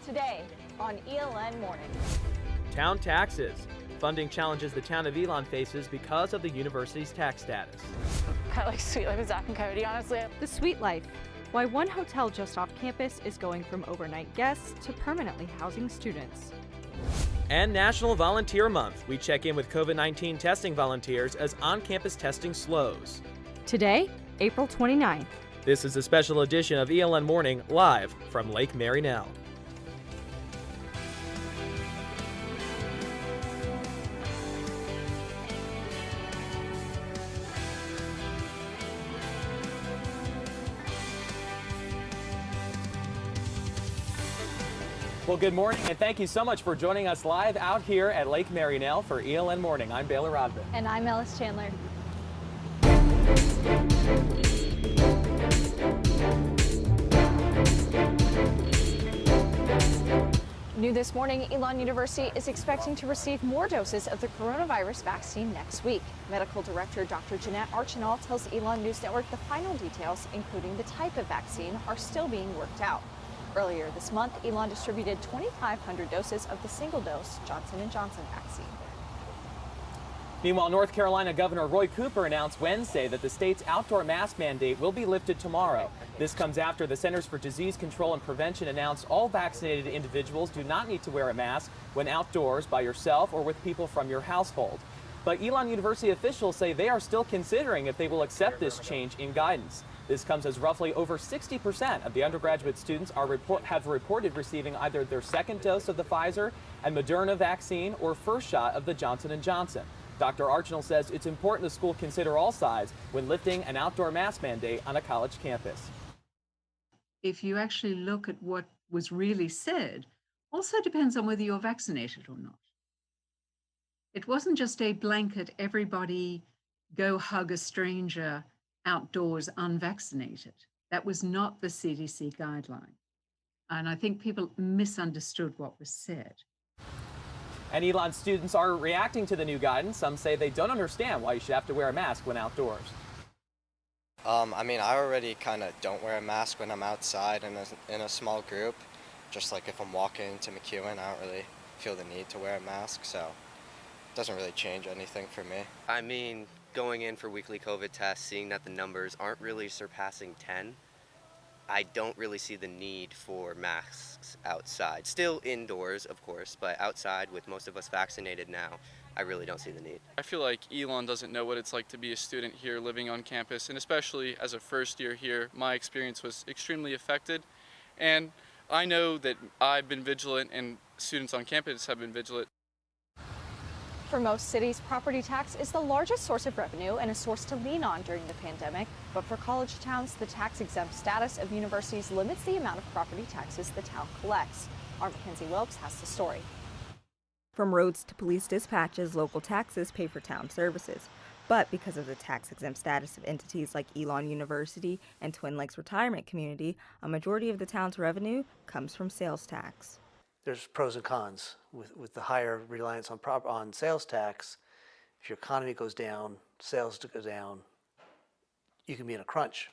Today on ELN Morning. Town taxes. Funding challenges the town of Elon faces because of the university's tax status. Kind of like Sweet Life of Zach and Cody, honestly. The Sweet Life. Why one hotel just off campus is going from overnight guests to permanently housing students. And National Volunteer Month. We check in with COVID-19 testing volunteers as on-campus testing slows. Today, April 29th. This is a special edition of ELN Morning, live from Lake Marynell. Well, good morning, and thank you so much for joining us live out here at Lake Marynell for ELN Morning. I'm Baylor Rodman. And I'm Ellis Chandler. New this morning, Elon University is expecting to receive more doses of the coronavirus vaccine next week. Medical Director Dr. Jeanette Archinal tells Elon News Network the final details, including the type of vaccine, are still being worked out. Earlier this month, Elon distributed 2,500 doses of the single-dose Johnson & Johnson vaccine. Meanwhile, North Carolina Governor Roy Cooper announced Wednesday that the state's outdoor mask mandate will be lifted tomorrow. This comes after the Centers for Disease Control and Prevention announced all vaccinated individuals do not need to wear a mask when outdoors by yourself or with people from your household. But Elon University officials say they are still considering if they will accept this change in guidance. This comes as roughly over 60% of the undergraduate students have reported receiving either their second dose of the Pfizer and Moderna vaccine or first shot of the Johnson & Johnson. Dr. Archinal says it's important the school consider all sides when lifting an outdoor mask mandate on a college campus. If you actually look at what was really said, also depends on whether you're vaccinated or not. It wasn't just a blanket, everybody go hug a stranger outdoors unvaccinated. That was not the CDC guideline. And I think people misunderstood what was said. And Elon students are reacting to the new guidance. Some say they don't understand why you should have to wear a mask when outdoors. I already kind of don't wear a mask when I'm outside in a small group. Just like if I'm walking to McEwen, I don't really feel the need to wear a mask, so it doesn't really change anything for me. Going in for weekly COVID tests, seeing that the numbers aren't really surpassing 10, I don't really see the need for masks outside. Still indoors, of course, but outside with most of us vaccinated now, I really don't see the need. I feel like Elon doesn't know what it's like to be a student here living on campus, and especially as a first year here, my experience was extremely affected. And I know that I've been vigilant and students on campus have been vigilant. For most cities, property tax is the largest source of revenue and a source to lean on during the pandemic. But for college towns, the tax-exempt status of universities limits the amount of property taxes the town collects. Our Mackenzie Wilkes has the story. From roads to police dispatches, local taxes pay for town services. But because of the tax-exempt status of entities like Elon University and Twin Lakes Retirement Community, a majority of the town's revenue comes from sales tax. There's pros and cons with the higher reliance on sales tax. If your economy goes down, sales go down, you can be in a crunch.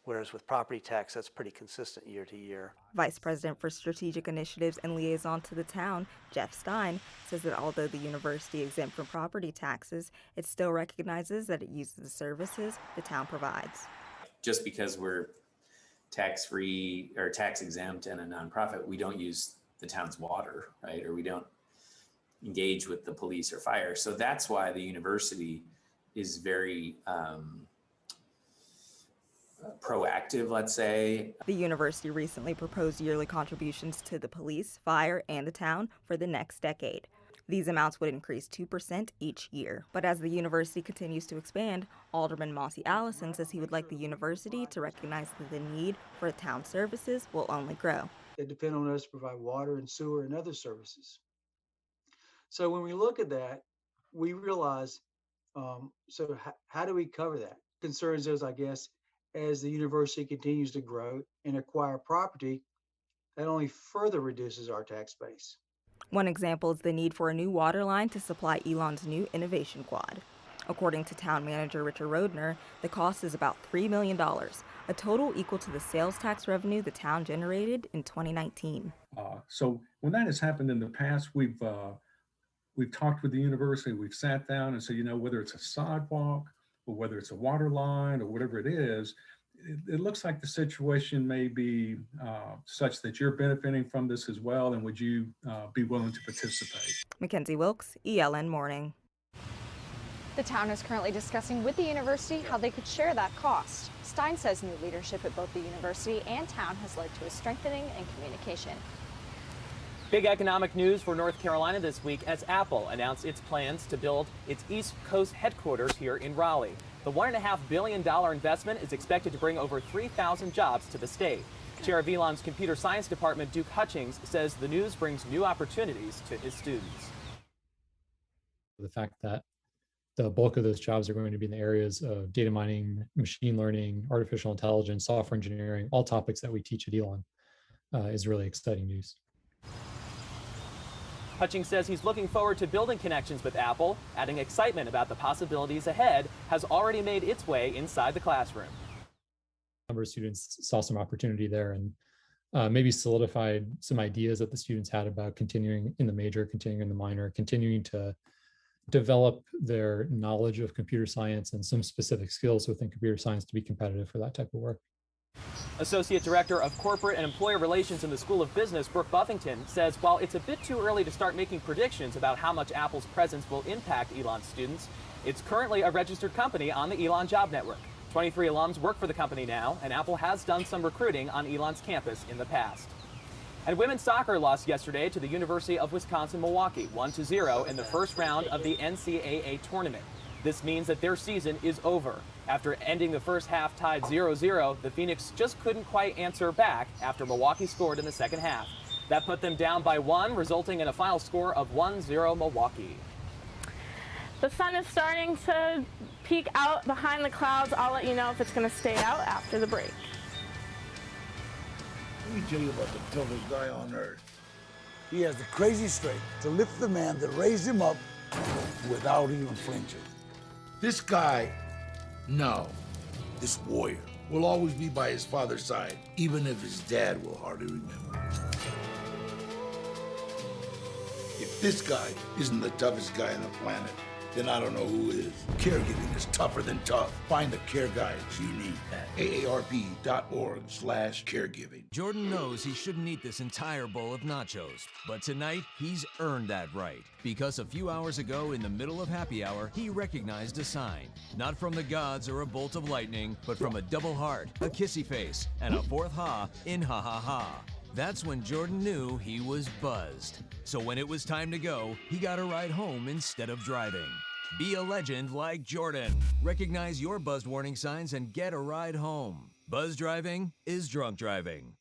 Whereas with property tax, that's pretty consistent year to year. Vice President for Strategic Initiatives and Liaison to the town, Jeff Stein, says that although the university is exempt from property taxes, it still recognizes that it uses the services the town provides. Just because we're tax-free or tax-exempt and a nonprofit, we don't use the town's water, right? Or we don't engage with the police or fire. So that's why the university is very proactive, let's say. The university recently proposed yearly contributions to the police, fire, and the town for the next decade. These amounts would increase 2% each year. But as the university continues to expand, Alderman Mossy Allison says he would like the university to recognize that the need for town services will only grow. They depend on us to provide water and sewer and other services. So when we look at that, we realize, how do we cover that? Concerns us, I guess, as the university continues to grow and acquire property, that only further reduces our tax base. One example is the need for a new water line to supply Elon's new innovation quad. According to town manager Richard Rodner, the cost is about $3 million. a total equal to the sales tax revenue the town generated in 2019. So when that has happened in the past, we've talked with the university, we've sat down and said, whether it's a sidewalk or whether it's a water line or whatever it is, it looks like the situation may be such that you're benefiting from this as well, and would you be willing to participate? Mackenzie Wilkes, ELN Morning. The town is currently discussing with the university how they could share that cost. Stein says new leadership at both the university and town has led to a strengthening in communication. Big economic news for North Carolina this week as Apple announced its plans to build its East Coast headquarters here in Raleigh. The $1.5 billion investment is expected to bring over 3,000 jobs to the state. Chair of ELN's Computer Science Department, Duke Hutchings, says the news brings new opportunities to his students. The fact that the bulk of those jobs are going to be in the areas of data mining, machine learning, artificial intelligence, software engineering, all topics that we teach at ELN, is really exciting news. Hutchings says he's looking forward to building connections with Apple, adding excitement about the possibilities ahead has already made its way inside the classroom. A number of students saw some opportunity there and maybe solidified some ideas that the students had about continuing in the major, continuing in the minor, continuing to develop their knowledge of computer science and some specific skills within computer science to be competitive for that type of work. Associate Director of Corporate and Employer Relations in the School of Business, Brooke Buffington, says while it's a bit too early to start making predictions about how much Apple's presence will impact ELN students, it's currently a registered company on the ELN Job Network. 23 alums work for the company now, and Apple has done some recruiting on ELN's campus in the past. And women's soccer lost yesterday to the University of Wisconsin-Milwaukee, 1-0 in the first round of the NCAA tournament. This means that their season is over. After ending the first half tied 0-0, the Phoenix just couldn't quite answer back after Milwaukee scored in the second half. That put them down by 1, resulting in a final score of 1-0 Milwaukee. The sun is starting to peek out behind the clouds. I'll let you know if it's going to stay out after the break. Let me tell you about the toughest guy on earth. He has the crazy strength to lift the man that raised him up without even flinching. This guy, no, this warrior, will always be by his father's side, even if his dad will hardly remember. If this guy isn't the toughest guy on the planet, then I don't know who is. Caregiving is tougher than tough. Find the care guides you need at aarp.org/caregiving. Jordan knows he shouldn't eat this entire bowl of nachos, but tonight he's earned that right. Because a few hours ago in the middle of happy hour, he recognized a sign. Not from the gods or a bolt of lightning, but from a double heart, a kissy face, and a fourth ha in ha ha ha. That's when Jordan knew he was buzzed. So when it was time to go, he got a ride home instead of driving. Be a legend like Jordan. Recognize your buzzed warning signs and get a ride home. Buzz driving is drunk driving.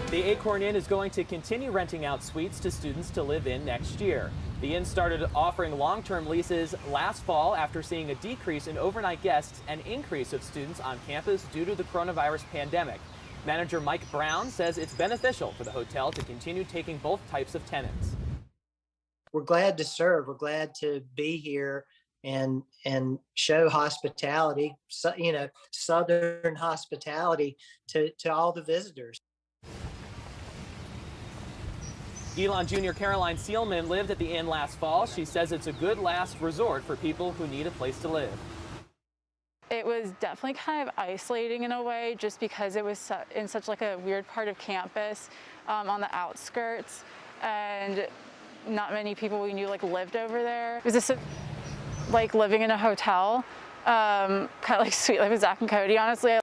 The Acorn Inn is going to continue renting out suites to students to live in next year. The inn started offering long-term leases last fall after seeing a decrease in overnight guests and increase of students on campus due to the coronavirus pandemic. Manager Mike Brown says it's beneficial for the hotel to continue taking both types of tenants. We're glad to serve. We're glad to be here and show hospitality, Southern hospitality to all the visitors. ELN junior Caroline Seelman lived at the inn last fall. She says it's a good last resort for people who need a place to live. It was definitely kind of isolating in a way, just because it was in such like a weird part of campus, on the outskirts, and not many people we knew lived over there. It was just like living in a hotel, kind of like Sweet Life with Zach and Cody, honestly.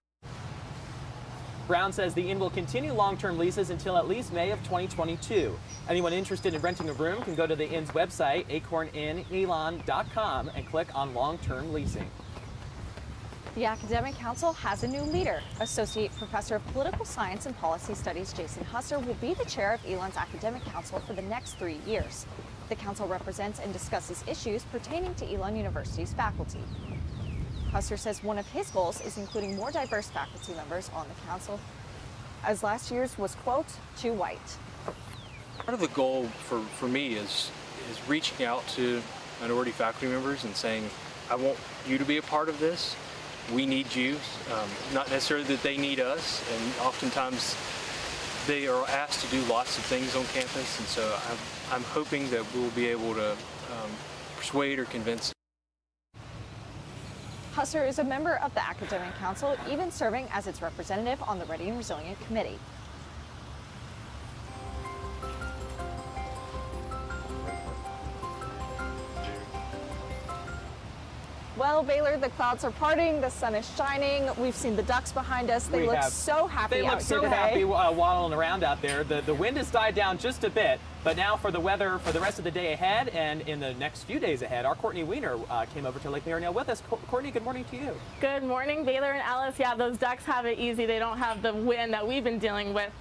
Brown says the inn will continue long-term leases until at least May of 2022. Anyone interested in renting a room can go to the inn's website, acorninelon.com, and click on long-term leasing. The Academic Council has a new leader. Associate Professor of Political Science and Policy Studies Jason Husser will be the chair of ELN's Academic Council for the next 3 years. The council represents and discusses issues pertaining to ELN University's faculty. Husser says one of his goals is including more diverse faculty members on the council, as last year's was, quote, too white. Part of the goal for me is is reaching out to minority faculty members and saying, I want you to be a part of this. We need you, not necessarily that they need us, and oftentimes they are asked to do lots of things on campus, and so I'm hoping that we'll be able to persuade or convince. Husser is a member of the Academic Council, even serving as its representative on the Ready and Resilient Committee. Well, Baylor, the clouds are parting, the sun is shining. We've seen the ducks behind us. They look so happy They look out so here today. happy waddling around out there. The wind has died down just a bit, but now for the weather for the rest of the day ahead and in the next few days ahead, our Courtney Weiner came over to Lake Marianelle with us. Courtney, good morning to you. Good morning, Baylor and Ellis. Yeah, those ducks have it easy. They don't have the wind that we've been dealing with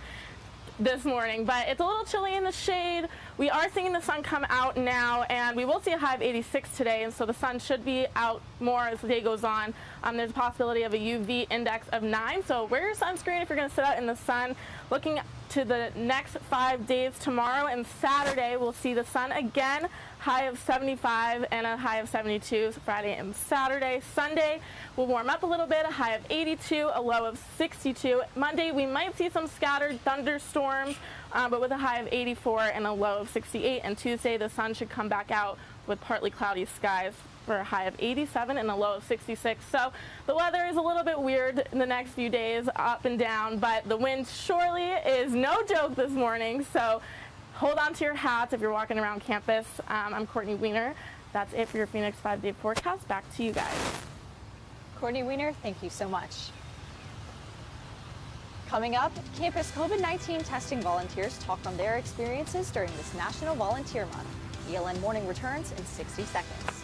this morning, but it's a little chilly in the shade. We are seeing the sun come out now, and we will see a high of 86 today, and so the sun should be out more as the day goes on. There's a possibility of a UV index of 9, so wear your sunscreen if you're going to sit out in the sun. Looking to the next 5 days, tomorrow and Saturday, we'll see the sun again, high of 75 and a high of 72 Friday and Saturday. Sunday will warm up a little bit, a high of 82, a low of 62. Monday, we might see some scattered thunderstorms, but with a high of 84 and a low of 68. And Tuesday, the sun should come back out with partly cloudy skies for a high of 87 and a low of 66. So the weather is a little bit weird in the next few days, up and down, but the wind surely is no joke this morning. So hold on to your hats if you're walking around campus. I'm Courtney Weiner. That's it for your Phoenix 5-day forecast. Back to you guys. Courtney Weiner, thank you so much. Coming up, campus COVID-19 testing volunteers talk on their experiences during this National Volunteer Month. ELN Morning returns in 60 seconds.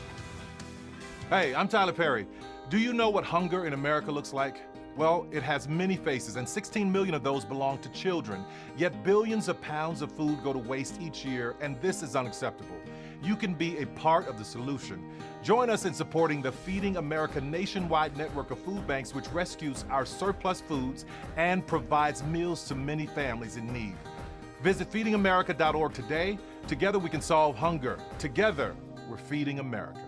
Hey, I'm Tyler Perry. Do you know what hunger in America looks like? Well, it has many faces, and 16 million of those belong to children. Yet billions of pounds of food go to waste each year, and this is unacceptable. You can be a part of the solution. Join us in supporting the Feeding America nationwide network of food banks, which rescues our surplus foods and provides meals to many families in need. Visit feedingamerica.org today. Together we can solve hunger. Together, we're feeding America.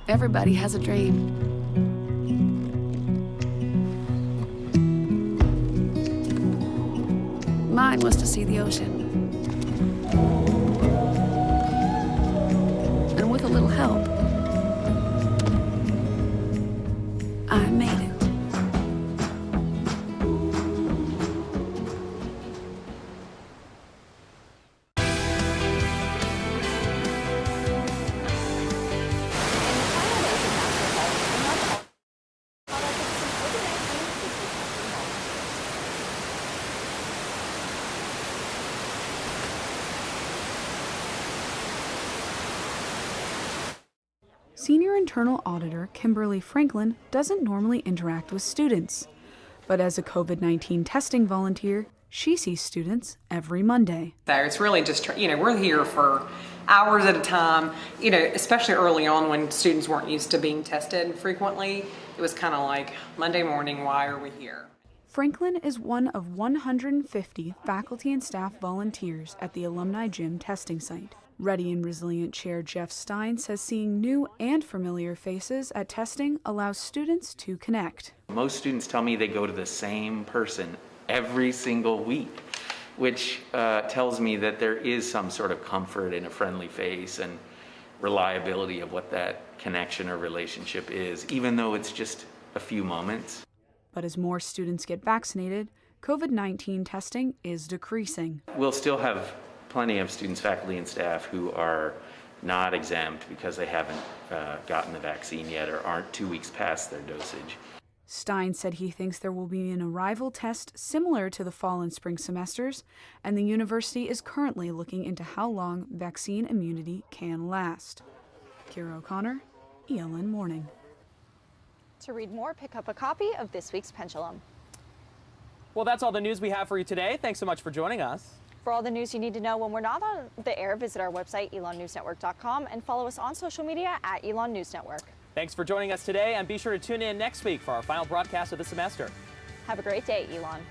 Everybody has a dream. Mine was to see the ocean. And with a little help, I made it. Senior Internal Auditor Kimberly Franklin doesn't normally interact with students, but as a COVID-19 testing volunteer, she sees students every Monday. So it's really just, we're here for hours at a time, especially early on when students weren't used to being tested frequently. It was kind of like, Monday morning, why are we here? Franklin is one of 150 faculty and staff volunteers at the Alumni Gym testing site. Ready and Resilient Chair Jeff Stein says seeing new and familiar faces at testing allows students to connect. Most students tell me they go to the same person every single week, which tells me that there is some sort of comfort in a friendly face and reliability of what that connection or relationship is, even though it's just a few moments. But as more students get vaccinated, COVID-19 testing is decreasing. We'll still have plenty of students, faculty, and staff who are not exempt because they haven't gotten the vaccine yet or aren't 2 weeks past their dosage. Stein said he thinks there will be an arrival test similar to the fall and spring semesters, and the university is currently looking into how long vaccine immunity can last. Kira O'Connor, ELN Morning. To read more, pick up a copy of this week's Pendulum. Well, that's all the news we have for you today. Thanks so much for joining us. For all the news you need to know when we're not on the air, visit our website, elonnewsnetwork.com, and follow us on social media at Elon News Network. Thanks for joining us today, and be sure to tune in next week for our final broadcast of the semester. Have a great day, Elon.